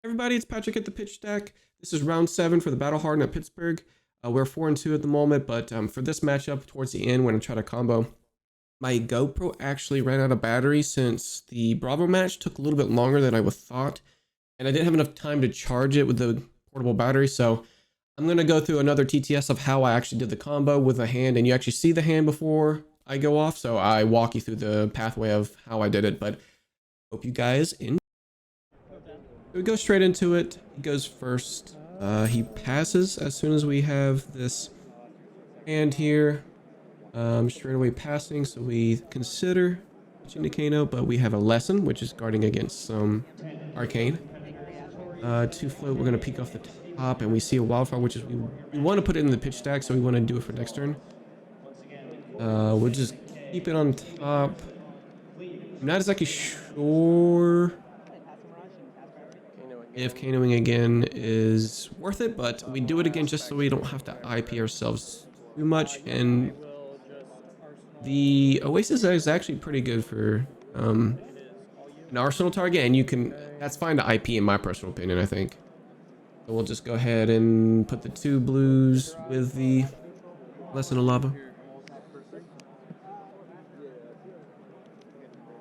Everybody, it's Patrick at the pitch deck. This is round 7 for the Battle Hardened at Pittsburgh. We're 4-2 at the moment, but for this matchup towards the end when I try to combo, my GoPro actually ran out of battery since the Bravo match took a little bit longer than I would thought, and I didn't have enough time to charge it with the portable battery. So I'm going to go through another TTS of how I actually did the combo with the hand, and you actually see the hand before I go off, so I walk you through the pathway of how I did it, but hope you guys enjoy. We go straight into it. He goes first. He passes as soon as we have this hand here. Straight away passing, so we consider pitching to Kano, but we have a lesson, which is guarding against some arcane. 2 float, we're going to peek off the top, and we see a wildfire, which is we want to put it in the pitch stack, so we want to do it for next turn. We'll just keep it on top. I'm not exactly sure if Kanoing again is worth it, but we do it again just so we don't have to IP ourselves too much. And the Oasis is actually pretty good for an arsenal target, and that's fine to IP in my personal opinion, I think. So we'll just go ahead and put the 2 blues with the Lesson of Lava.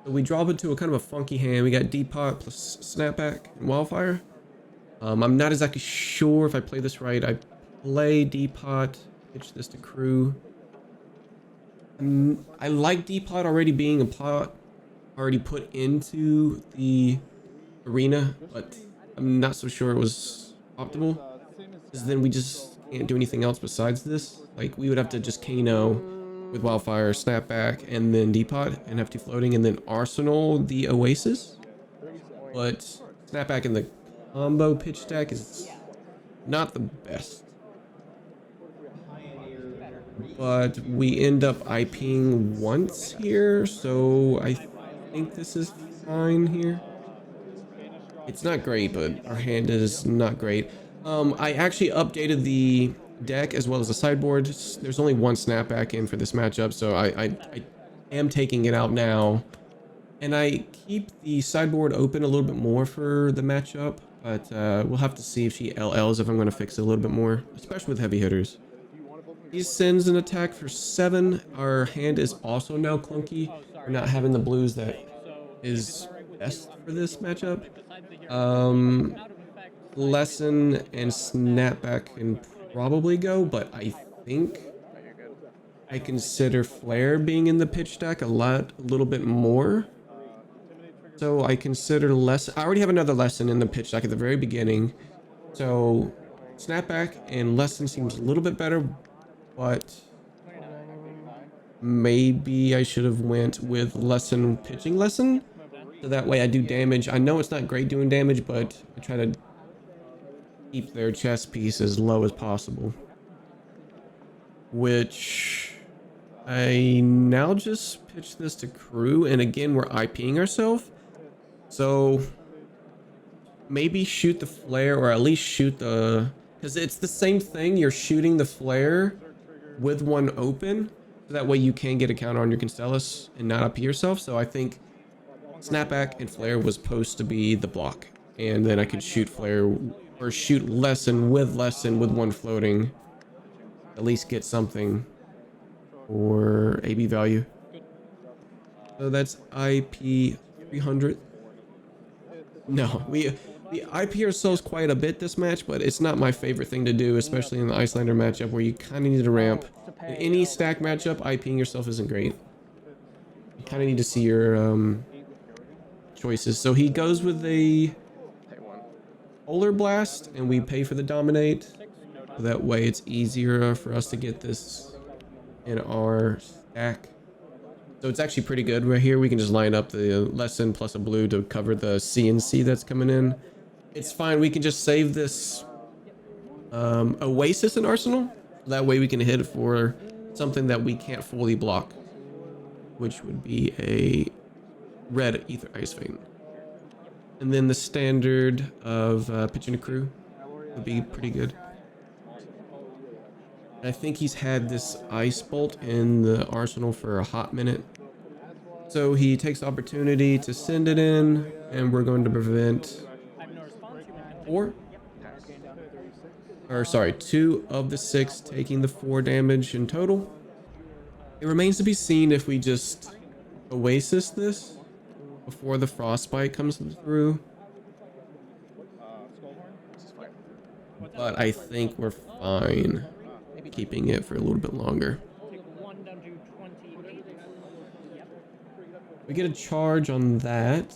So we drop into a kind of a funky hand. We got Depot plus Snapback and Wildfire. I'm not exactly sure if I play this right. I play Depot, pitch this to Crew. I like Depot already being a pot already put into the arena, but I'm not so sure it was optimal, because then we just can't do anything else besides this. Like, we would have to just Kano with Wildfire, Snapback, and then Depot, and have 2 floating, and then Arsenal the Oasis. But Snapback in the combo pitch deck is not the best. But we end up IPing once here, so I think this is fine here. It's not great, but our hand is not great. I actually updated the deck as well as the sideboard. There's only 1 Snapback in for this matchup, so I am taking it out now. And I keep the sideboard open a little bit more for the matchup, but we'll have to see if she LLs if I'm going to fix it a little bit more, especially with heavy hitters. He sends an attack for 7. Our hand is also now clunky. We're not having the blues that is best for this matchup. Lesson and Snapback can probably go, but I think I consider Flare being in the pitch deck a little bit more. So I consider Lesson. I already have another Lesson in the pitch deck at the very beginning. So Snapback and Lesson seems a little bit better, but maybe I should have went with Lesson pitching Lesson. So that way I do damage. I know it's not great doing damage, but I try to keep their chest piece as low as possible. Which I now just pitch this to Crew, and again we're IPing ourselves. So maybe shoot the flare, or at least shoot the, because it's the same thing. You're shooting the flare with 1 open, so that way you can get a counter on your Constellus and not IP yourself. So I think Snapback and Flare was supposed to be the block, and then I could shoot Flare or shoot Lesson with 1 floating, at least get something for AB value. So that's IP 300. No, we IP ourselves quite a bit this match, but it's not my favorite thing to do, especially in the Icelander matchup where you kind of need to ramp. In any stack matchup, IPing yourself isn't great. You kind of need to see your choices. So he goes with a Polar Blast, and we pay for the Dominate. So that way it's easier for us to get this in our stack. So it's actually pretty good right here. We can just line up the Lesson plus a blue to cover the CNC that's coming in. It's fine. We can just save this Oasis in Arsenal. That way we can hit it for something that we can't fully block, which would be a red Ether Ice Fane. And then the standard of pitching a Crew would be pretty good. I think he's had this Ice Bolt in the arsenal for a hot minute. So he takes the opportunity to send it in, and we're going to prevent 4. Or sorry, 2 of the 6 taking the 4 damage in total. It remains to be seen if we just Oasis this before the frostbite comes through. But I think we're fine keeping it for a little bit longer. We get a charge on that.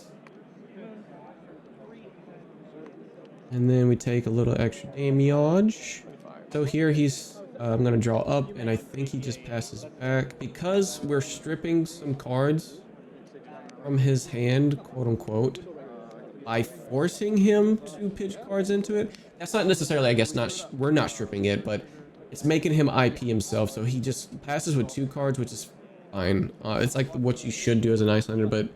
And then we take a little extra damage. So here he's, I'm going to draw up, and I think he just passes back. Because we're stripping some cards from his hand, quote unquote, by forcing him to pitch cards into it. That's not necessarily, I guess, we're not stripping it, but it's making him IP himself. So he just passes with 2 cards, which is fine. It's like what you should do as an Icelander, but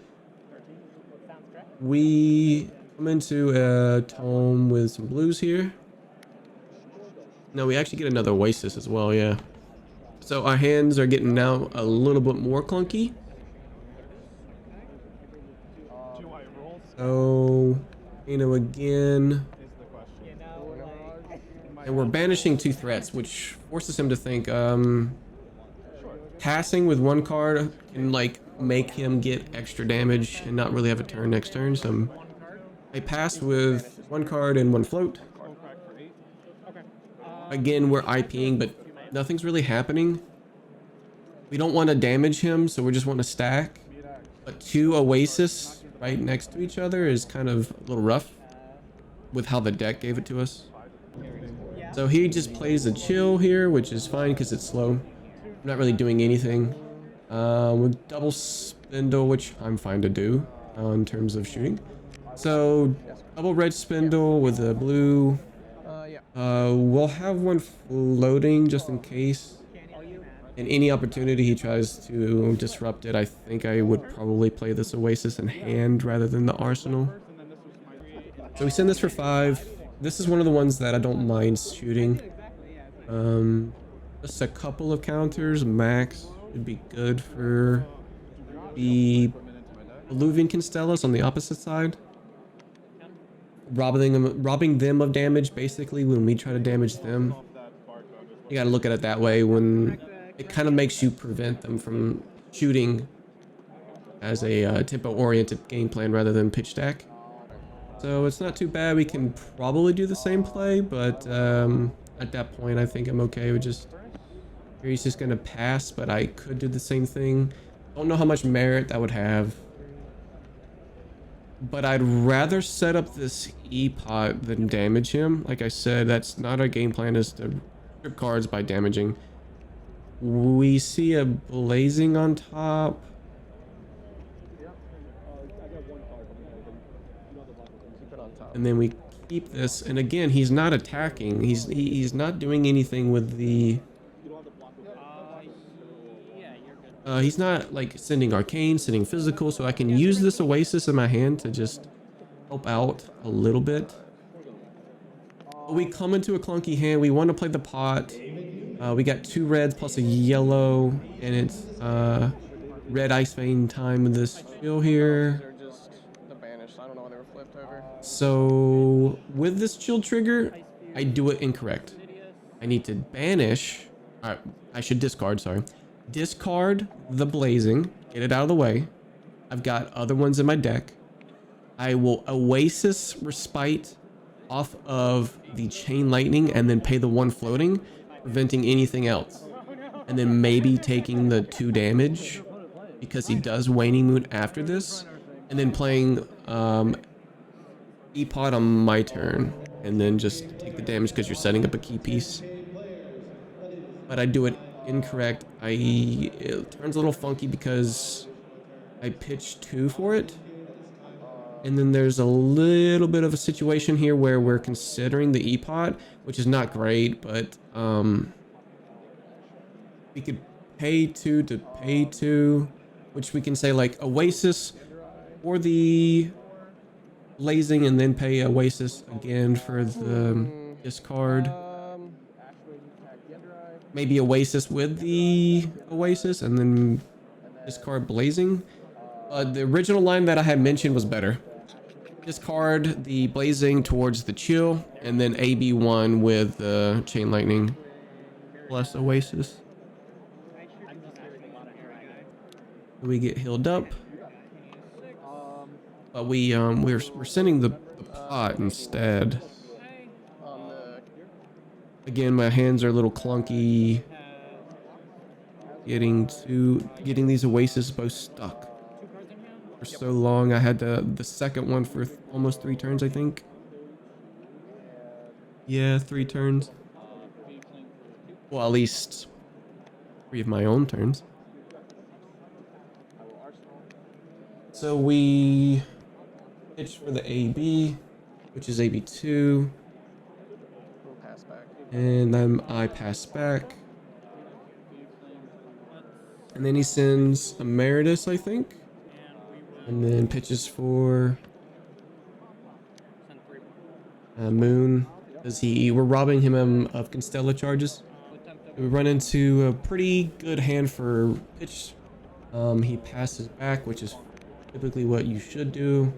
we come into a tome with some blues here. No, we actually get another Oasis as well, yeah. So our hands are getting now a little bit more clunky. So, again. And we're banishing 2 threats, which forces him to think, passing with 1 card can, like, make him get extra damage and not really have a turn next turn. So I pass with 1 card and 1 float. Again, we're IPing, but nothing's really happening. We don't want to damage him, so we just want to stack. But 2 Oasis right next to each other is kind of a little rough with how the deck gave it to us. So he just plays a chill here, which is fine because it's slow. I'm not really doing anything. With double spindle, which I'm fine to do in terms of shooting. So double red spindle with a blue. We'll have 1 floating just in case. And any opportunity he tries to disrupt it, I think I would probably play this Oasis in hand rather than the Arsenal. So we send this for 5. This is one of the ones that I don't mind shooting. Just a couple of counters max would be good for the Alluvian Constellas on the opposite side. Robbing them of damage basically when we try to damage them. You gotta look at it that way, when it kind of makes you prevent them from shooting as a tempo-oriented game plan rather than pitch stack. So it's not too bad. We can probably do the same play, but at that point I think I'm okay with just... Here he's just gonna pass, but I could do the same thing. Don't know how much merit that would have. But I'd rather set up this E-pot than damage him. Like I said, that's not our game plan, is to strip cards by damaging. We see a blazing on top. And then we keep this, and again, he's not attacking. He's not doing anything with the... he's not like sending arcane, sending physical, so I can use this Oasis in my hand to just help out a little bit. We come into a clunky hand. We want to play the pot. We got 2 reds plus a yellow, and it's red Ice Vein time with this chill here. So with this chill trigger, I do it incorrect. I need to banish. Alright, I should discard, sorry. Discard the blazing, get it out of the way. I've got other ones in my deck. I will Oasis Respite off of the Chain Lightning and then pay the 1 floating, preventing anything else. And then maybe taking the 2 damage because he does Waning Moon after this. And then playing E-pot on my turn and then just take the damage because you're setting up a key piece. But I do it incorrect. It turns a little funky because I pitched 2 for it, and then there's a little bit of a situation here where we're considering the E-pot, which is not great, but we could pay 2 to pay 2, which we can say like Oasis for the blazing and then pay Oasis again for the discard. Maybe Oasis with the Oasis and then discard blazing. The original line that I had mentioned was better. discard the blazing towards the chill, and then AB1 with the chain lightning plus Oasis. We get healed up, but we're sending the pot instead. Again, my hands are a little clunky. Getting these Oasis both stuck for so long. I had the second one for almost 3 turns, I think. Yeah, 3 turns. Well, at least 3 of my own turns. So we pitch for the AB, which is AB2. And then I pass back. And then he sends Emeritus, I think. And then pitches for Moon. We're robbing him of Constella charges. We run into a pretty good hand for pitch. He passes back, which is typically what you should do.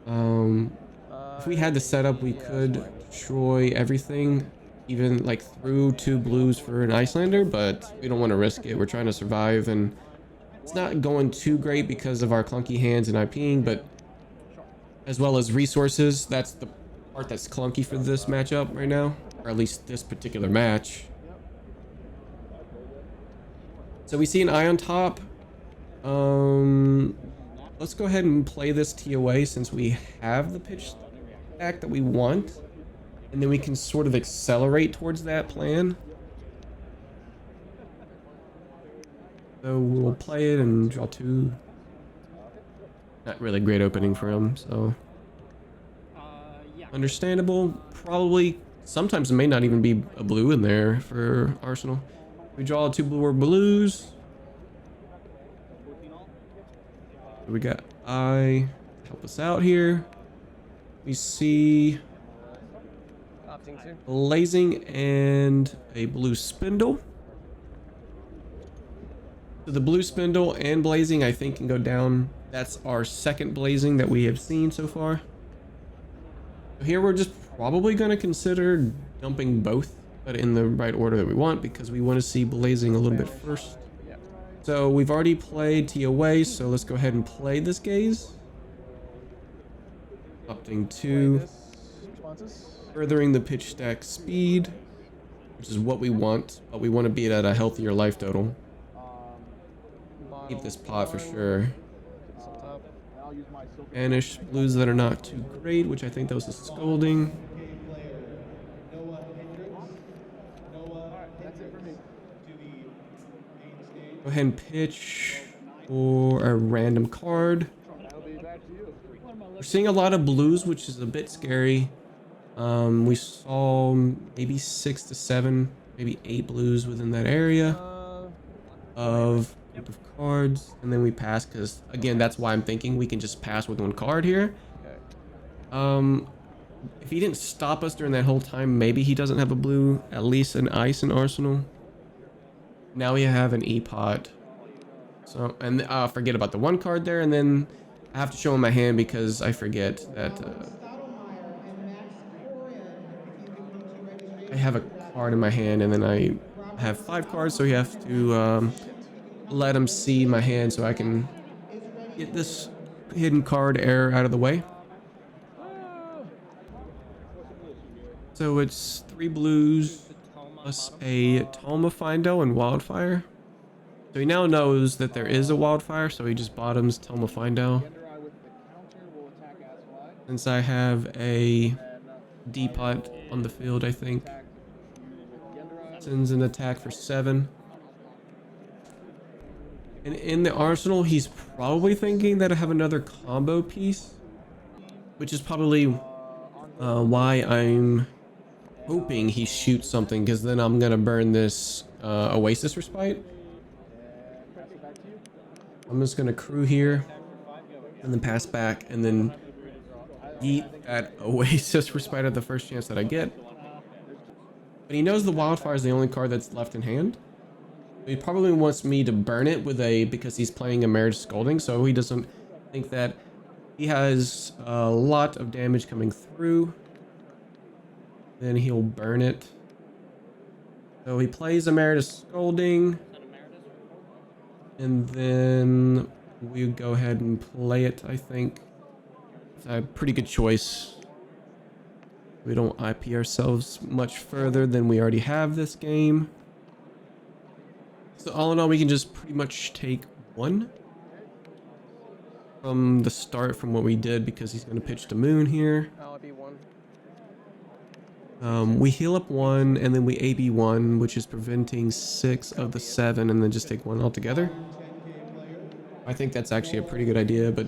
If we had the setup, we could destroy everything, even like through 2 blues for an Icelander, but we don't want to risk it. We're trying to survive, and it's not going too great because of our clunky hands and IPing, but as well as resources. That's the part that's clunky for this matchup right now, or at least this particular match. So we see an eye on top. Let's go ahead and play this TOA since we have the pitch stack that we want, and then we can sort of accelerate towards that plan. So we'll play it and draw 2. Not really a great opening for him, so understandable. Probably sometimes it may not even be a blue in there for Arsenal. We draw 2 more blues. We got I help us out here. We see blazing and a blue spindle. So the blue spindle and blazing, I think, can go down. That's our second blazing that we have seen so far. Here we're just probably going to consider dumping both, but in the right order that we want, because we want to see blazing a little bit first. So we've already played TOA, so let's go ahead and play this gaze. Opting to furthering the pitch stack speed, which is what we want, but we want to be at a healthier life total. Keep this pot for sure. Banish blues that are not too great, which I think that was a scolding. Go ahead and pitch for a random card. We're seeing a lot of blues, which is a bit scary. We saw maybe 6 to 7, maybe 8 blues within that area of group of cards, and then we pass because, again, that's why I'm thinking we can just pass with 1 card here. If he didn't stop us during that whole time, maybe he doesn't have a blue, at least an ice in Arsenal. Now we have an E-pot. So, and forget about the 1 card there, and then I have to show him my hand because I forget that I have a card in my hand, and then I have 5 cards, so you have to let him see my hand so I can get this hidden card error out of the way. So it's 3 blues plus a Toma Findo and Wildfire. So he now knows that there is a Wildfire, so he just bottoms Toma Findo. Since I have a D-pot on the field, I think. Sends an attack for 7. And in the Arsenal, he's probably thinking that I have another combo piece, which is probably why I'm hoping he shoots something, because then I'm gonna burn this Oasis Respite. I'm just gonna crew here and then pass back and then eat that Oasis Respite at the first chance that I get. But he knows the Wildfire is the only card that's left in hand. He probably wants me to burn it with because he's playing Emeritus Scolding, so he doesn't think that He has a lot of damage coming through. Then he'll burn it. So he plays Emeritus Scolding. And then we go ahead and play it, I think. It's a pretty good choice. We don't IP ourselves much further than we already have this game. So all in all, we can just pretty much take one from the start from what we did because he's going to pitch to Moon here. I'll be one. We heal up one and then we AB one, which is preventing 6 of the 7, and then just take one altogether. I think that's actually a pretty good idea, but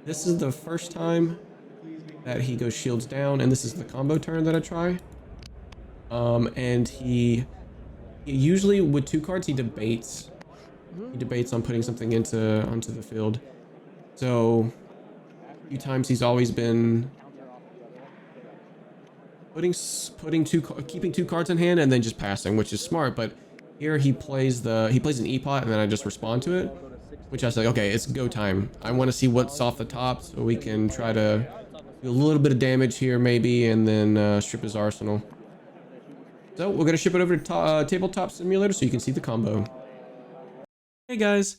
this is the first time that he goes shields down, and this is the combo turn that I try. And he usually with 2 cards he debates. He debates on putting something onto the field. So a few times he's always been keeping 2 cards in hand and then just passing, which is smart. But here he plays an E-pot and then I just respond to it, which I was like, okay, it's go time. I want to see what's off the top so we can try to do a little bit of damage here maybe, and then strip his arsenal. So we're gonna ship it over to Tabletop Simulator so you can see the combo. Hey guys,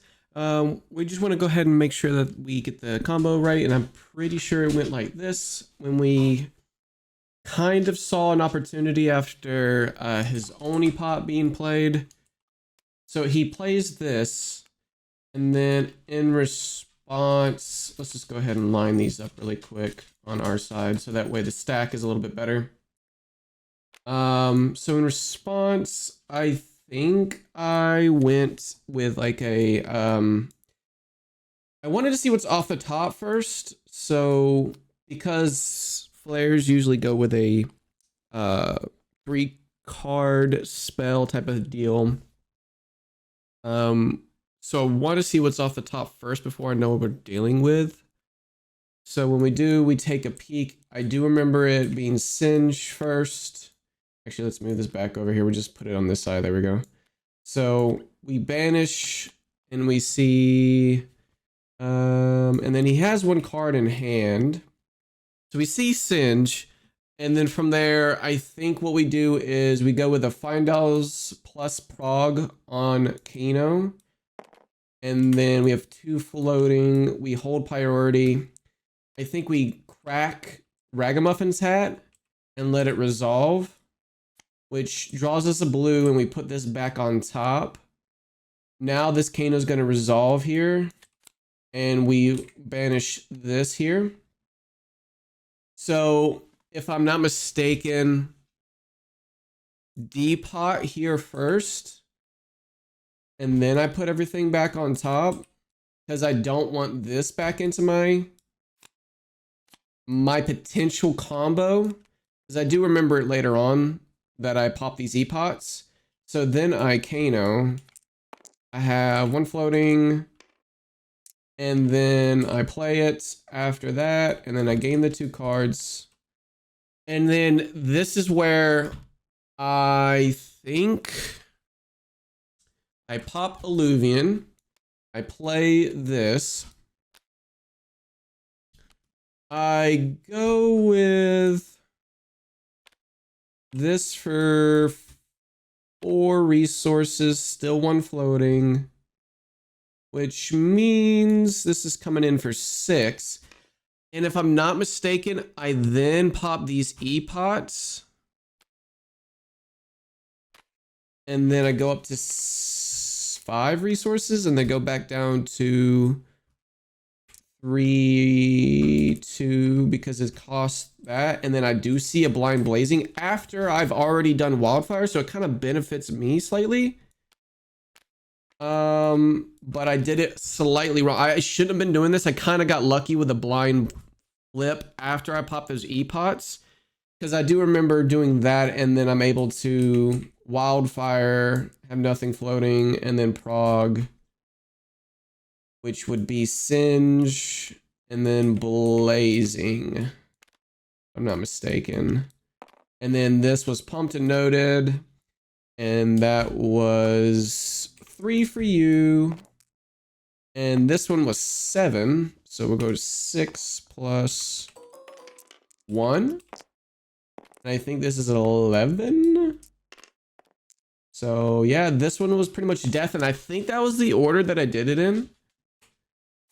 we just want to go ahead and make sure that we get the combo right, and I'm pretty sure it went like this when we kind of saw an opportunity after his Oni pot being played. So he plays this, and then in response, let's just go ahead and line these up really quick on our side so that way the stack is a little bit better. So in response, I think I went with like a I wanted to see what's off the top first. So because flares usually go with a 3-card spell type of deal. So I want to see what's off the top first before I know what we're dealing with. So when we do, we take a peek. I do remember it being Singe first. Actually, let's move this back over here. We'll just put it on this side. There we go. So we banish and we see, and then he has 1 card in hand. So we see Singe, and then from there, I think what we do is we go with a Findals plus Prog on Kano. And then we have 2 floating. We hold priority. I think we crack Ragamuffin's hat and let it resolve, which draws us a blue, and we put this back on top. Now this Kano's going to resolve here, and we banish this here. So if I'm not mistaken, D-pot here first, and then I put everything back on top because I don't want this back into my potential combo, because I do remember it later on that I pop these E-pots. So then I Kano. I have 1 floating, and then I play it after that, and then I gain the 2 cards. And then this is where I think I pop Alluvian. I play this. I go with this for 4 resources, still 1 floating, which means this is coming in for 6. And if I'm not mistaken, I then pop these E-pots. And then I go up to 5 resources, and then go back down to 3, 2, because it costs that. And then I do see a Blind Blazing after I've already done Wildfire, so it kind of benefits me slightly. But I did it slightly wrong. I shouldn't have been doing this. I kind of got lucky with a blind flip after I popped those E-pots, because I do remember doing that, and then I'm able to Wildfire, have nothing floating, and then Prog, which would be Singe, and then Blazing, if I'm not mistaken. And then this was pumped and noted, and that was 3 for you, and this one was 7. So we'll go to 6 plus 1. And I think this is 11. So yeah, this one was pretty much death. And I think that was the order that I did it in.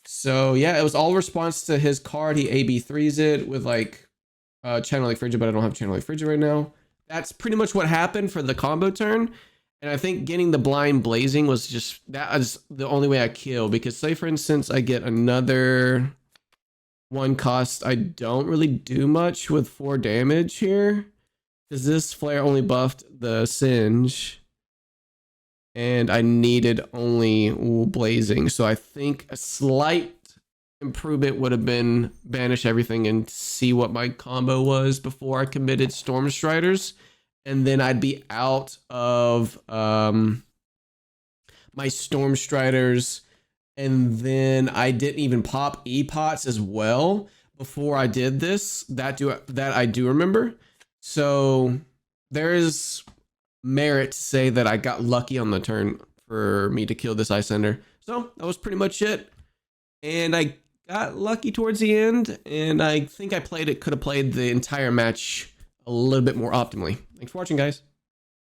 So yeah, it was all response to his card. He AB3s it with like Channel Lake Frigid, but I don't have Channel Lake Frigid right now. That's pretty much what happened for the combo turn. And I think getting the blind blazing was just, that was the only way I kill. Because say for instance, I get another 1 cost. I don't really do much with 4 damage here. Because this flare only buffed the singe. And I needed only blazing. So I think a slight improvement would have been banish everything and see what my combo was before I committed Storm Striders. And then I'd be out of my Storm Striders. And then I didn't even pop E-Pots as well before I did this. That I do remember. So there is merit to say that I got lucky on the turn for me to kill this Ice Ender. So that was pretty much it. And I got lucky towards the end, and I think I could have played the entire match a little bit more optimally. Thanks for watching, guys.